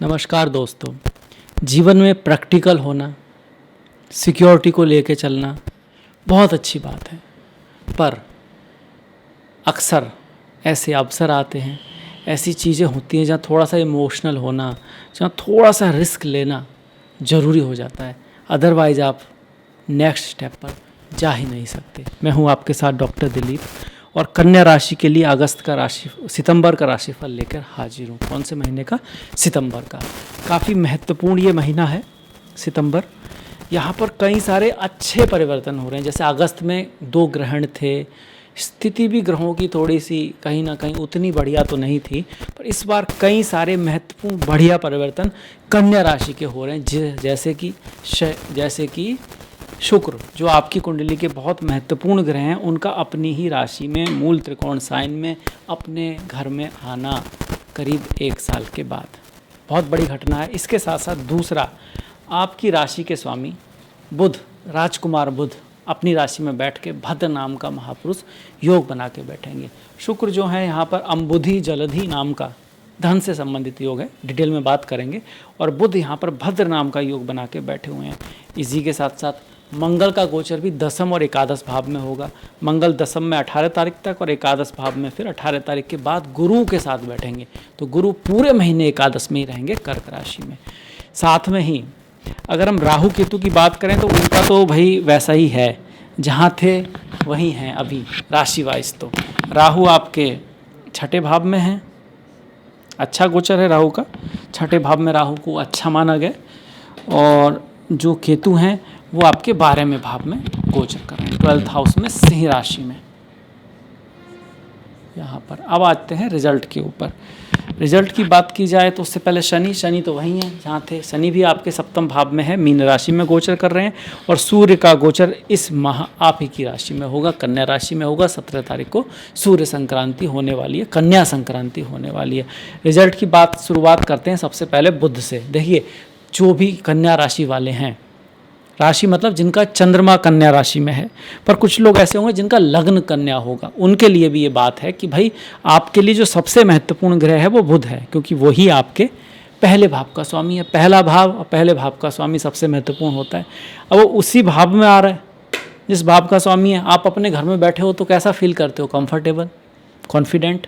नमस्कार दोस्तों। जीवन में प्रैक्टिकल होना, सिक्योरिटी को लेके चलना बहुत अच्छी बात है, पर अक्सर ऐसे अवसर आते हैं, ऐसी चीज़ें होती हैं जहाँ थोड़ा सा इमोशनल होना, जहाँ थोड़ा सा रिस्क लेना ज़रूरी हो जाता है। अदरवाइज़ आप नेक्स्ट स्टेप पर जा ही नहीं सकते। मैं हूँ आपके साथ डॉक्टर दिलीप और कन्या राशि के लिए सितंबर का राशिफल लेकर हाजिर हूँ। कौन से महीने का? सितंबर का। काफ़ी महत्वपूर्ण ये महीना है सितंबर। यहाँ पर कई सारे अच्छे परिवर्तन हो रहे हैं। जैसे अगस्त में 2 ग्रहण थे, स्थिति भी ग्रहों की थोड़ी सी कहीं ना कहीं उतनी बढ़िया तो नहीं थी, पर इस बार कई सारे महत्वपूर्ण बढ़िया परिवर्तन कन्या राशि के हो रहे हैं। जैसे कि शुक्र, जो आपकी कुंडली के बहुत महत्वपूर्ण ग्रह हैं, उनका अपनी ही राशि में मूल त्रिकोण साइन में अपने घर में आना करीब 1 साल के बाद बहुत बड़ी घटना है। इसके साथ साथ दूसरा, आपकी राशि के स्वामी बुध, राजकुमार बुध अपनी राशि में बैठ के भद्र नाम का महापुरुष योग बना के बैठेंगे। शुक्र जो है यहाँ पर अम्बुधि जलधि नाम का धन से संबंधित योग है, डिटेल में बात करेंगे। और बुध यहाँ पर भद्र नाम का योग बना के बैठे हुए हैं। इसी के साथ साथ मंगल का गोचर भी दसम और एकादश भाव में होगा। मंगल दसम में 18 तारीख तक और एकादश भाव में फिर 18 तारीख के बाद गुरु के साथ बैठेंगे। तो गुरु पूरे महीने एकादश में ही रहेंगे कर्क राशि में। साथ में ही अगर हम राहु केतु की बात करें तो उनका तो भाई वैसा ही है, जहाँ थे वहीं हैं अभी राशि वाइज। तो राहु आपके 6ठे भाव में है, अच्छा गोचर है राहु का। 6ठे भाव में राहु को अच्छा माना गया। और जो केतु हैं वो आपके 12वें भाव में गोचर कर रहे हैं, 12th हाउस में, सिंह राशि में। यहाँ पर अब आते हैं रिजल्ट के ऊपर। रिजल्ट की बात की जाए तो उससे पहले शनि तो वहीं है जहाँ थे। शनि भी आपके 7वें भाव में है, मीन राशि में गोचर कर रहे हैं। और सूर्य का गोचर इस माह आप ही की राशि में होगा, कन्या राशि में होगा। 17 तारीख को सूर्य संक्रांति होने वाली है, कन्या संक्रांति होने वाली है। रिजल्ट की बात शुरुआत करते हैं सबसे पहले बुध से। देखिए, जो भी कन्या राशि वाले हैं, राशि मतलब जिनका चंद्रमा कन्या राशि में है, पर कुछ लोग ऐसे होंगे जिनका लग्न कन्या होगा, उनके लिए भी ये बात है कि भाई आपके लिए जो सबसे महत्वपूर्ण ग्रह है वो बुध है, क्योंकि वही आपके पहले भाव का स्वामी है। पहला भाव और पहले भाव का स्वामी सबसे महत्वपूर्ण होता है। अब वो उसी भाव में आ रहा है जिस भाव का स्वामी है। आप अपने घर में बैठे हो तो कैसा फील करते हो? Comfortable, confident.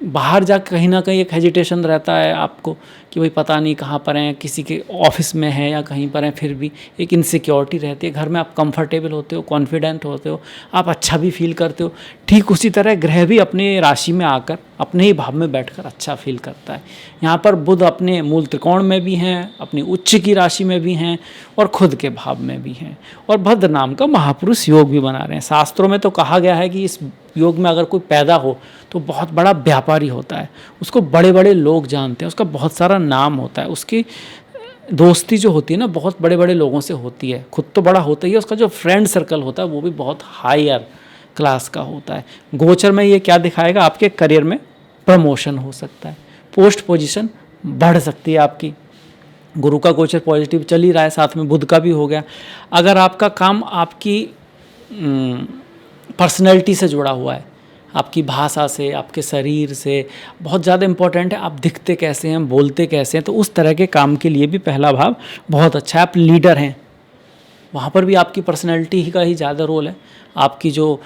बाहर जा कहीं ना कहीं एक हेजिटेशन रहता है आपको कि भाई पता नहीं कहाँ पर हैं, किसी के ऑफिस में हैं या कहीं पर हैं, फिर भी एक इनसिक्योरिटी रहती है। घर में आप कंफर्टेबल होते हो, कॉन्फिडेंट होते हो, आप अच्छा भी फील करते हो। ठीक उसी तरह ग्रह भी अपने राशि में आकर अपने ही भाव में बैठकर अच्छा फील करता है। यहाँ पर बुध अपने मूल त्रिकोण में भी हैं, अपनी उच्च की राशि में भी हैं और खुद के भाव में भी हैं, और भद्र नाम का महापुरुष योग भी बना रहे हैं। शास्त्रों में तो कहा गया है कि इस योग में अगर कोई पैदा हो तो बहुत बड़ा व्यापारी होता है, उसको बड़े बड़े लोग जानते हैं, उसका बहुत सारा नाम होता है, उसकी दोस्ती जो होती है ना बहुत बड़े बड़े लोगों से होती है। खुद तो बड़ा होता ही है, उसका जो फ्रेंड सर्कल होता है वो भी बहुत हायर क्लास का होता है। गोचर में ये क्या दिखाएगा? आपके करियर में प्रमोशन हो सकता है, पोस्ट पोजीशन बढ़ सकती है आपकी। गुरु का गोचर पॉजिटिव चल ही रहा है, साथ में बुध का भी हो गया। अगर आपका काम आपकी पर्सनैलिटी से जुड़ा हुआ है, आपकी भाषा से, आपके शरीर से, बहुत ज़्यादा इम्पोर्टेंट है आप दिखते कैसे हैं, बोलते कैसे हैं, तो उस तरह के काम के लिए भी पहला भाव बहुत अच्छा है। आप लीडर हैं, वहाँ पर भी आपकी पर्सनैलिटी का ही ज़्यादा रोल है। आपकी जो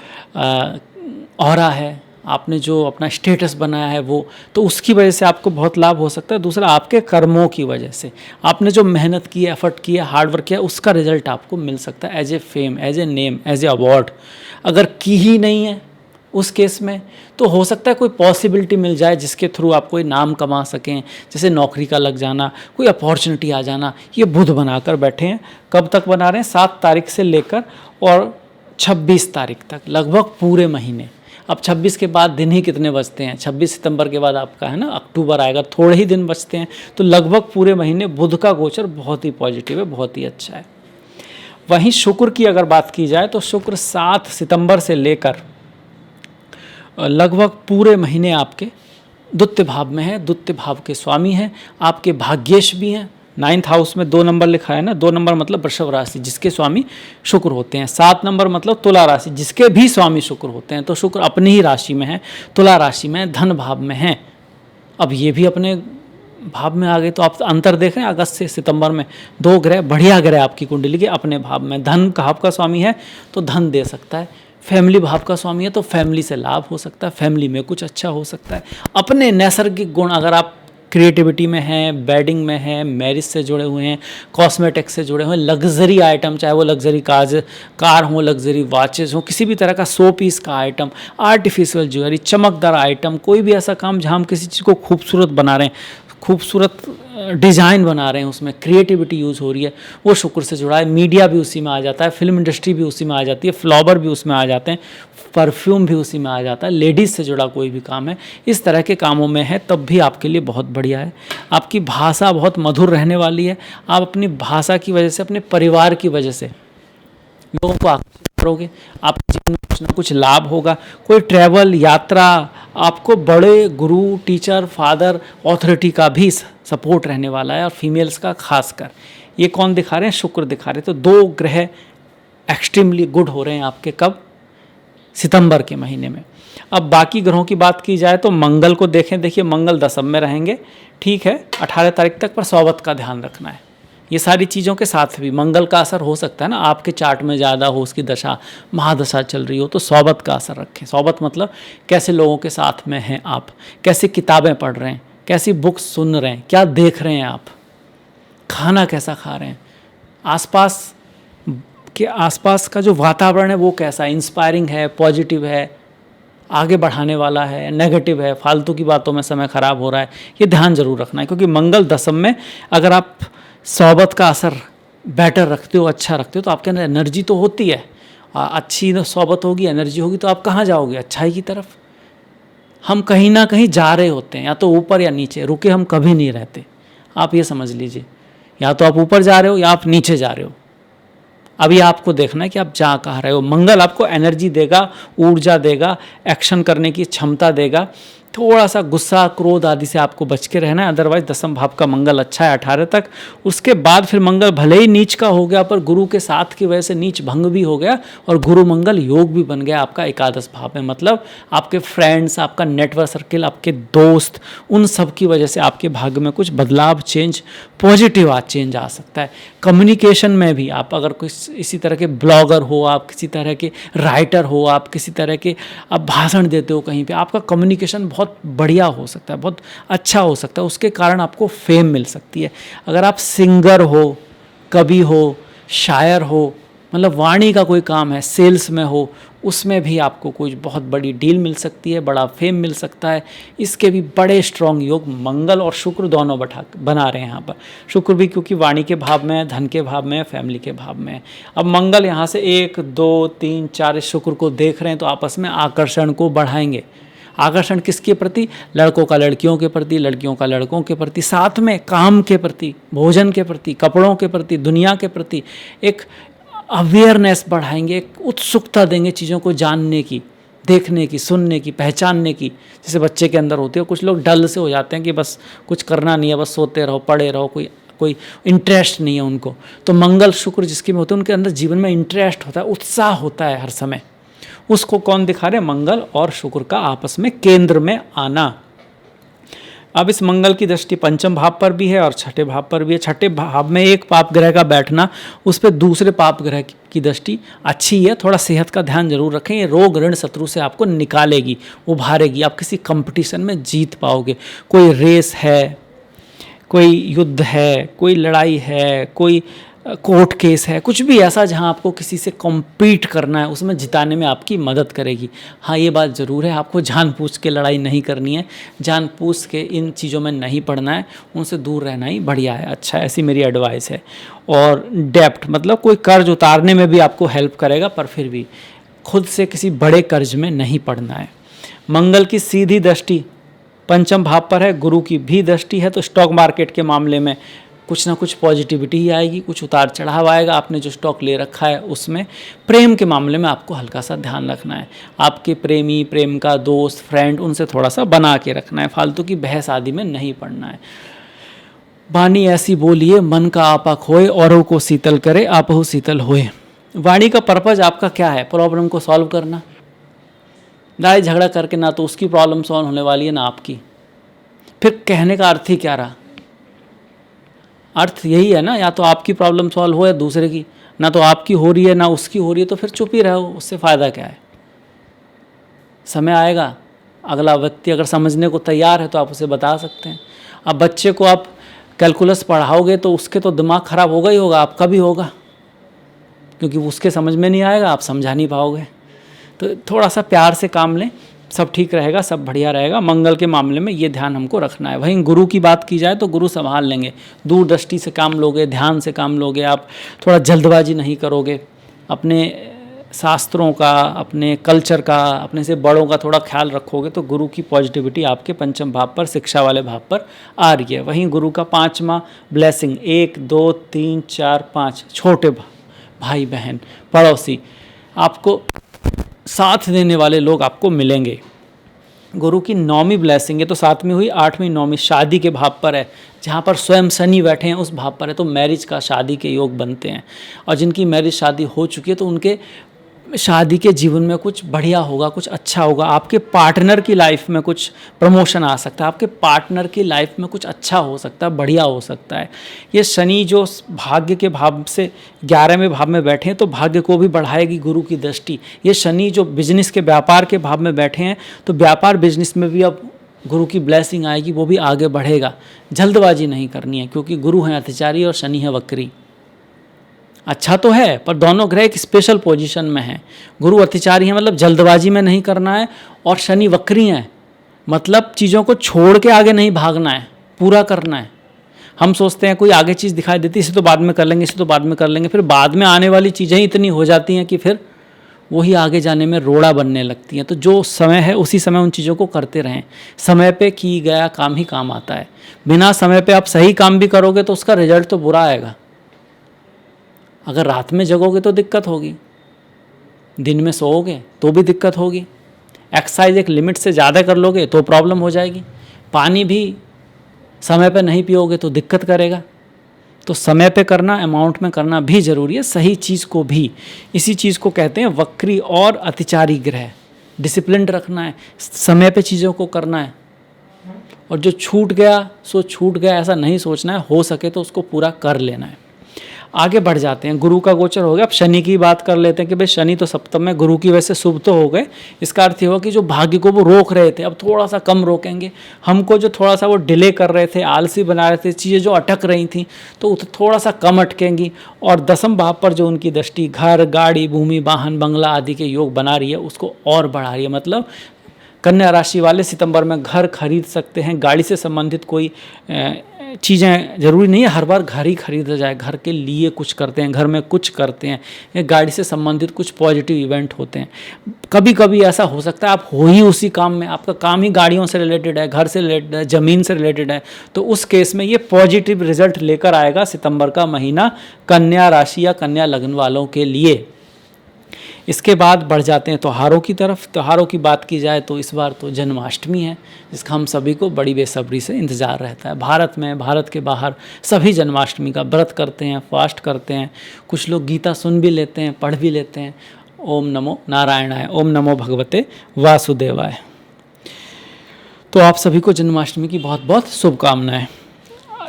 ऑरा है, आपने जो अपना स्टेटस बनाया है वो, तो उसकी वजह से आपको बहुत लाभ हो सकता है। दूसरा, आपके कर्मों की वजह से, आपने जो मेहनत की है, एफर्ट किया, हार्ड वर्क किया, उसका रिजल्ट आपको मिल सकता है as a fame, as a name, as a award. अगर की ही नहीं है उस केस में तो हो सकता है कोई पॉसिबिलिटी मिल जाए जिसके थ्रू आप कोई नाम कमा सकें, जैसे नौकरी का लग जाना, कोई अपॉर्चुनिटी आ जाना। ये बुध बनाकर बैठे हैं। कब तक बना रहे हैं? 7 तारीख से लेकर और 26 तारीख तक, लगभग पूरे महीने। अब 26 के बाद दिन ही कितने बचते हैं? 26 सितंबर के बाद आपका है ना अक्टूबर आएगा, थोड़े ही दिन बचते हैं। तो लगभग पूरे महीने बुध का गोचर बहुत ही पॉजिटिव है, बहुत ही अच्छा है। वहीं शुक्र की अगर बात की जाए तो शुक्र 7 सितंबर से लेकर लगभग पूरे महीने आपके द्वितीय भाव में है, द्वितीय भाव के स्वामी हैं, आपके भाग्येश भी हैं। 9th हाउस में 2 नंबर लिखा है ना, 2 नंबर मतलब वृषभ राशि जिसके स्वामी शुक्र होते हैं। 7 नंबर मतलब तुला राशि जिसके भी स्वामी शुक्र होते हैं। तो शुक्र अपनी ही राशि में है, तुला राशि में, धन भाव में है। अब ये भी अपने भाव में आ गए तो आप अंतर देख रहे हैं अगस्त से सितंबर में। 2 ग्रह बढ़िया ग्रह आपकी कुंडली के अपने भाव में। धन भाव का स्वामी है तो धन दे सकता है, फैमिली भाव का स्वामी है तो फैमिली से लाभ हो सकता है, फैमिली में कुछ अच्छा हो सकता है। अपने नैसर्गिक गुण, अगर आप क्रिएटिविटी में हैं, बेडिंग में हैं, मैरिज से जुड़े हुए हैं, कॉस्मेटिक्स से जुड़े हुए हैं, लग्जरी आइटम, चाहे वो लग्जरी कार हो, लग्जरी वॉचेस हो, किसी भी तरह का 100 पीस का आइटम, आर्टिफिशियल ज्वेलरी, चमकदार आइटम, कोई भी ऐसा काम जहाँ हम किसी चीज़ को खूबसूरत बना रहे हैं, खूबसूरत डिज़ाइन बना रहे हैं, उसमें क्रिएटिविटी यूज़ हो रही है, वो शुक्र से जुड़ा है। मीडिया भी उसी में आ जाता है, फिल्म इंडस्ट्री भी उसी में आ जाती है, फ्लावर भी उसमें आ जाते हैं, परफ्यूम भी उसी में आ जाता है, लेडीज़ से जुड़ा कोई भी काम है, इस तरह के कामों में है तब भी आपके लिए बहुत बढ़िया है। आपकी भाषा बहुत मधुर रहने वाली है। आप अपनी भाषा की वजह से, अपने परिवार की वजह से लोगों को आकर्षित करोगे, आपके जीवन में कुछ ना कुछ लाभ होगा। कोई ट्रैवल, यात्रा, आपको बड़े गुरु, टीचर, फादर, ऑथोरिटी का भी सपोर्ट रहने वाला है, और फीमेल्स का खासकर। ये कौन दिखा रहे हैं? शुक्र दिखा रहे हैं। तो 2 ग्रह एक्सट्रीमली गुड हो रहे हैं आपके। कब? सितंबर के महीने में। अब बाकी ग्रहों की बात की जाए तो मंगल को देखें। देखिए मंगल दशम में रहेंगे, ठीक है, 18 तारीख तक, पर सौबत का ध्यान रखना है। ये सारी चीज़ों के साथ भी मंगल का असर हो सकता है ना, आपके चार्ट में ज़्यादा हो, उसकी दशा महादशा चल रही हो, तो सौबत का असर रखें। सौबत मतलब कैसे लोगों के साथ में हैं आप, कैसी किताबें पढ़ रहे हैं, कैसी बुक्स सुन रहे हैं, क्या देख रहे हैं आप, खाना कैसा खा रहे हैं, आसपास के आसपास का जो वातावरण है वो कैसा है, इंस्पायरिंग है, पॉजिटिव है, आगे बढ़ाने वाला है, नेगेटिव है, फालतू की बातों में समय खराब हो रहा है, ये ध्यान जरूर रखना है। क्योंकि मंगल दशम में अगर आप सौबत का असर बेटर रखते हो, अच्छा रखते हो, तो आपके अंदर एनर्जी तो होती है, अच्छी सौबत होगी, एनर्जी होगी, तो आप कहाँ जाओगे? अच्छाई की तरफ। हम कहीं ना कहीं जा रहे होते हैं, या तो ऊपर या नीचे, रुके हम कभी नहीं रहते। आप ये समझ लीजिए, या तो आप ऊपर जा रहे हो या आप नीचे जा रहे हो। अभी आपको देखना है कि आप जा कहाँ रहे हो। मंगल आपको एनर्जी देगा, ऊर्जा देगा, एक्शन करने की क्षमता देगा। थोड़ा सा गुस्सा, क्रोध आदि से आपको बच के रहना है। अदरवाइज दशम भाव का मंगल अच्छा है 18 तक। उसके बाद फिर मंगल भले ही नीच का हो गया, पर गुरु के साथ की वजह से नीच भंग भी हो गया, और गुरु मंगल योग भी बन गया आपका एकादश भाव में। मतलब आपके फ्रेंड्स, आपका नेटवर्क सर्किल, आपके दोस्त, उन सब की वजह से आपके भाग्य में कुछ बदलाव, चेंज, पॉजिटिव चेंज आ सकता है। कम्युनिकेशन में भी आप अगर कुछ इसी तरह के ब्लॉगर हो, आप किसी तरह के राइटर हो, आप किसी तरह के आप भाषण देते हो कहीं पे, आपका कम्युनिकेशन बहुत बढ़िया हो सकता है, बहुत अच्छा हो सकता है, उसके कारण आपको फेम मिल सकती है। अगर आप सिंगर हो, कवि हो, शायर हो, मतलब वाणी का कोई काम है, सेल्स में हो, उसमें भी आपको कुछ बहुत बड़ी डील मिल सकती है, बड़ा फेम मिल सकता है। इसके भी बड़े स्ट्रॉन्ग योग मंगल और शुक्र दोनों बना रहे हैं यहाँ पर। शुक्र भी क्योंकि वाणी के भाव में है, धन के भाव में है, फैमिली के भाव में है। अब मंगल यहाँ से 1, 2, 3, 4 इस शुक्र को देख रहे हैं, तो आपस में आकर्षण को बढ़ाएंगे। आकर्षण किसके प्रति? लड़कों का लड़कियों के प्रति, लड़कियों का लड़कों के प्रति, साथ में काम के प्रति, भोजन के प्रति, कपड़ों के प्रति, दुनिया के प्रति एक अवेयरनेस बढ़ाएंगे, एक उत्सुकता देंगे चीज़ों को जानने की, देखने की, सुनने की, पहचानने की। जैसे बच्चे के अंदर होती है, कुछ लोग डल से हो जाते हैं कि बस कुछ करना नहीं है, बस सोते रहो, पड़े रहो, कोई इंटरेस्ट नहीं है उनको। तो मंगल शुक्र जिसके में होते हैं, उनके अंदर जीवन में इंटरेस्ट होता है, उत्साह होता है हर समय। उसको कौन दिखा रहे हैं? मंगल और शुक्र का आपस में केंद्र में आना। अब इस मंगल की दृष्टि पंचम भाव पर भी है और छठे भाव पर भी है। छठे भाव में एक पाप ग्रह का बैठना, उस पर दूसरे पाप ग्रह की दृष्टि अच्छी है। थोड़ा सेहत का ध्यान जरूर रखें, ये रोग ऋण शत्रु से आपको निकालेगी, उभारेगी, आप किसी कंपटीशन में जीत पाओगे। कोई रेस है, कोई युद्ध है, कोई लड़ाई है, कोई कोर्ट केस है, कुछ भी ऐसा जहां आपको किसी से कॉम्पीट करना है, उसमें जिताने में आपकी मदद करेगी। हाँ, ये बात ज़रूर है, आपको जानबूझ के लड़ाई नहीं करनी है, जानबूझ के इन चीज़ों में नहीं पड़ना है, उनसे दूर रहना ही बढ़िया है, अच्छा है, ऐसी मेरी एडवाइस है। और डेप्ट मतलब कोई कर्ज उतारने में भी आपको हेल्प करेगा, पर फिर भी खुद से किसी बड़े कर्ज में नहीं पड़ना है। मंगल की सीधी दृष्टि पंचम भाव पर है, गुरु की भी दृष्टि है, तो स्टॉक मार्केट के मामले में कुछ ना कुछ पॉजिटिविटी ही आएगी, कुछ उतार चढ़ाव आएगा आपने जो स्टॉक ले रखा है उसमें। प्रेम के मामले में आपको हल्का सा ध्यान रखना है, आपके प्रेमी, प्रेम का दोस्त, फ्रेंड, उनसे थोड़ा सा बना के रखना है, फालतू की बहस आदि में नहीं पड़ना है। वाणी ऐसी बोलिए मन का आपा खोए, औरों को शीतल करे आपहु शीतल होए। वाणी का पर्पज आपका क्या है? प्रॉब्लम को सॉल्व करना। लड़ाई झगड़ा करके ना तो उसकी प्रॉब्लम सॉल्व होने वाली है ना आपकी। फिर कहने का अर्थ ही क्या रहा? अर्थ यही है ना, या तो आपकी प्रॉब्लम सॉल्व हो या दूसरे की। ना तो आपकी हो रही है ना उसकी हो रही है, तो फिर चुप ही रहो, उससे फ़ायदा क्या है। समय आएगा, अगला व्यक्ति अगर समझने को तैयार है तो आप उसे बता सकते हैं। अब बच्चे को आप कैलकुलस पढ़ाओगे तो उसके तो दिमाग ख़राब होगा ही होगा, आपका भी होगा, क्योंकि उसके समझ में नहीं आएगा, आप समझा नहीं पाओगे। तो थोड़ा सा प्यार से काम लें, सब ठीक रहेगा, सब बढ़िया रहेगा। मंगल के मामले में ये ध्यान हमको रखना है। वहीं गुरु की बात की जाए तो गुरु संभाल लेंगे, दूरदृष्टि से काम लोगे, ध्यान से काम लोगे, आप थोड़ा जल्दबाजी नहीं करोगे, अपने शास्त्रों का, अपने कल्चर का, अपने से बड़ों का थोड़ा ख्याल रखोगे, तो गुरु की पॉजिटिविटी आपके पंचम भाव पर, शिक्षा वाले भाव पर आ रही है। वहीं गुरु का 5वां ब्लेसिंग, 1 2 3 4 5 छोटे भाई बहन पड़ोसी, आपको साथ देने वाले लोग आपको मिलेंगे। गुरु की 9वीं ब्लेसिंग है, तो 7वीं हुई, 8वीं 9वीं शादी के भाव पर है, जहाँ पर स्वयं शनि बैठे हैं उस भाव पर है, तो मैरिज का, शादी के योग बनते हैं। और जिनकी मैरिज शादी हो चुकी है तो उनके शादी के जीवन में कुछ बढ़िया होगा, कुछ अच्छा होगा। आपके पार्टनर की लाइफ में कुछ प्रमोशन आ सकता है, आपके पार्टनर की लाइफ में कुछ अच्छा हो सकता है, बढ़िया हो सकता है। ये शनि जो भाग्य के भाव से 11वें भाव में बैठे हैं तो भाग्य को भी बढ़ाएगी गुरु की दृष्टि। ये शनि जो बिजनेस के, व्यापार के भाव में बैठे हैं तो व्यापार बिजनेस में भी अब गुरु की ब्लेसिंग आएगी, वो भी आगे बढ़ेगा। जल्दबाजी नहीं करनी है, क्योंकि गुरु हैं अतिचारी और शनि है वक्री। अच्छा तो है, पर दोनों ग्रह एक स्पेशल पोजीशन में हैं। गुरु अतिचारी हैं, मतलब जल्दबाजी में नहीं करना है, और शनि वक्री हैं, मतलब चीज़ों को छोड़ के आगे नहीं भागना है, पूरा करना है। हम सोचते हैं कोई आगे चीज़ दिखाई देती है, इसे तो बाद में कर लेंगे, इसे तो बाद में कर लेंगे, फिर बाद में आने वाली चीज़ें ही इतनी हो जाती हैं कि फिर वही आगे जाने में रोड़ा बनने लगती हैं। तो जो समय है उसी समय उन चीज़ों को करते रहें। समय पे की गया काम ही काम आता है। बिना समय पे आप सही काम भी करोगे तो उसका रिजल्ट तो बुरा आएगा। अगर रात में जगोगे तो दिक्कत होगी, दिन में सोओगे तो भी दिक्कत होगी, एक्सरसाइज एक लिमिट से ज़्यादा कर लोगे तो प्रॉब्लम हो जाएगी, पानी भी समय पे नहीं पियोगे तो दिक्कत करेगा। तो समय पे करना, अमाउंट में करना भी ज़रूरी है, सही चीज़ को भी। इसी चीज़ को कहते हैं वक्री और अतिचारी ग्रह। डिसिप्लिन रखना है, समय पे चीज़ों को करना है, और जो छूट गया सो छूट गया ऐसा नहीं सोचना है, हो सके तो उसको पूरा कर लेना है। आगे बढ़ जाते हैं, गुरु का गोचर हो गया। अब शनि की बात कर लेते हैं कि भाई शनि तो सप्तम में, गुरु की वजह से शुभ तो हो गए। इसका अर्थ ये हुआ कि जो भाग्य को वो रोक रहे थे अब थोड़ा सा कम रोकेंगे। हमको जो थोड़ा सा वो डिले कर रहे थे, आलसी बना रहे थे, चीज़ें जो अटक रही थी तो थोड़ा सा कम अटकेंगी। और 10वें भाव पर जो उनकी दृष्टि घर, गाड़ी, भूमि, वाहन, बंगला आदि के योग बना रही है, उसको और बढ़ा रही है। मतलब कन्या राशि वाले सितंबर में घर खरीद सकते हैं। गाड़ी से संबंधित कोई चीज़ें, ज़रूरी नहीं है हर बार घर ही खरीदा जाए, घर के लिए कुछ करते हैं, घर में कुछ करते हैं, या गाड़ी से संबंधित कुछ पॉजिटिव इवेंट होते हैं। कभी कभी ऐसा हो सकता है आप हो ही उसी काम में, आपका काम ही गाड़ियों से रिलेटेड है, घर से रिलेटेड है, ज़मीन से रिलेटेड है, तो उस केस में ये पॉजिटिव रिजल्ट लेकर आएगा सितंबर का महीना कन्या राशि या कन्या लग्न वालों के लिए। इसके बाद बढ़ जाते हैं त्योहारों की तरफ। त्योहारों की बात की जाए तो इस बार तो जन्माष्टमी है, जिसका हम सभी को बड़ी बेसब्री से इंतज़ार रहता है। भारत में, भारत के बाहर सभी जन्माष्टमी का व्रत करते हैं, फास्ट करते हैं। कुछ लोग गीता सुन भी लेते हैं, पढ़ भी लेते हैं। ओम नमो नारायणाय, ओम नमो भगवते वासुदेवाय। तो आप सभी को जन्माष्टमी की बहुत बहुत शुभकामनाएं।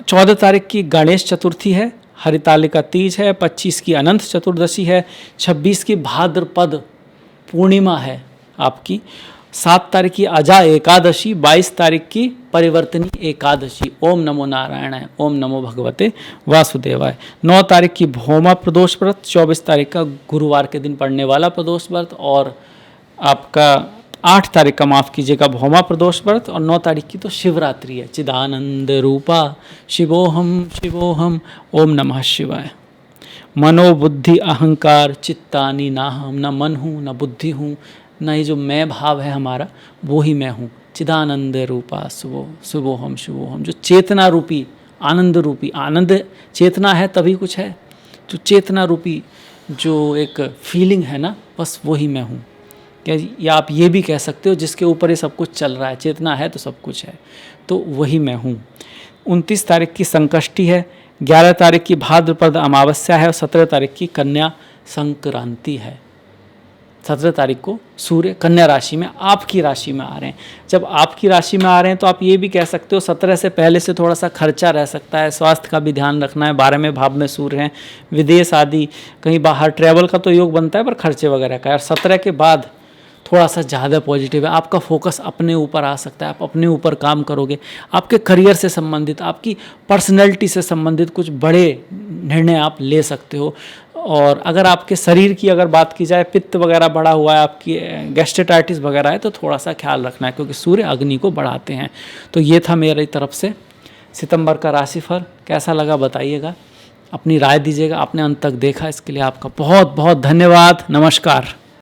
14 तारीख की गणेश चतुर्थी है, हरितालिका तीज है, 25 की अनंत चतुर्दशी है, 26 की भाद्रपद पूर्णिमा है आपकी, 7 तारीख की अजा एकादशी, 22 तारीख की परिवर्तनी एकादशी। ओम नमो नारायणाय, ओम नमो भगवते वासुदेवाय। 9 तारीख की भौमा प्रदोष व्रत, 24 तारीख का गुरुवार के दिन पड़ने वाला प्रदोष व्रत, और आपका 8 तारीख का, माफ़ कीजिएगा, भौमा प्रदोष व्रत, और 9 तारीख की तो शिवरात्रि है। चिदानंद रूपा शिवोहम शिवोहम, ओम नमः शिवाय। मनोबुद्धि अहंकार चित्तानि नाहम, न मन हूँ न बुद्धि हूँ, न ये जो मैं भाव है हमारा वो ही मैं हूँ। चिदानंद रूपा शिवोहम शिवोहम, जो चेतना रूपी, आनंद रूपी, आनंद चेतना है तभी कुछ है, जो चेतना रूपी जो एक फीलिंग है ना, बस वही मैं हूँ। या आप ये भी कह सकते हो जिसके ऊपर ये सब कुछ चल रहा है, चेतना है तो सब कुछ है, तो वही मैं हूँ। 29 तारीख की संकष्टी है, 11 तारीख की भाद्रपद अमावस्या है, और 17 तारीख की कन्या संक्रांति है। 17 तारीख को सूर्य कन्या राशि में आपकी राशि में आ रहे हैं। जब आपकी राशि में आ रहे हैं तो आप ये भी कह सकते हो 17 से पहले से थोड़ा सा खर्चा रह सकता है, स्वास्थ्य का भी ध्यान रखना है। 12वें भाव में सूर्य हैं, विदेश आदि कहीं बाहर ट्रैवल का तो योग बनता है, पर खर्चे वगैरह का। और 17 के बाद थोड़ा सा ज़्यादा पॉजिटिव है, आपका फोकस अपने ऊपर आ सकता है, आप अपने ऊपर काम करोगे। आपके करियर से संबंधित, आपकी पर्सनैलिटी से संबंधित कुछ बड़े निर्णय आप ले सकते हो। और अगर आपके शरीर की अगर बात की जाए, पित्त वगैरह बढ़ा हुआ है, आपकी गैस्ट्रेटाइटिस वगैरह है, तो थोड़ा सा ख्याल रखना है, क्योंकि सूर्य अग्नि को बढ़ाते हैं। तो ये था मेरी तरफ से सितंबर का राशिफल। कैसा लगा बताइएगा, अपनी राय दीजिएगा। आपने अंत तक देखा इसके लिए आपका बहुत बहुत धन्यवाद। नमस्कार।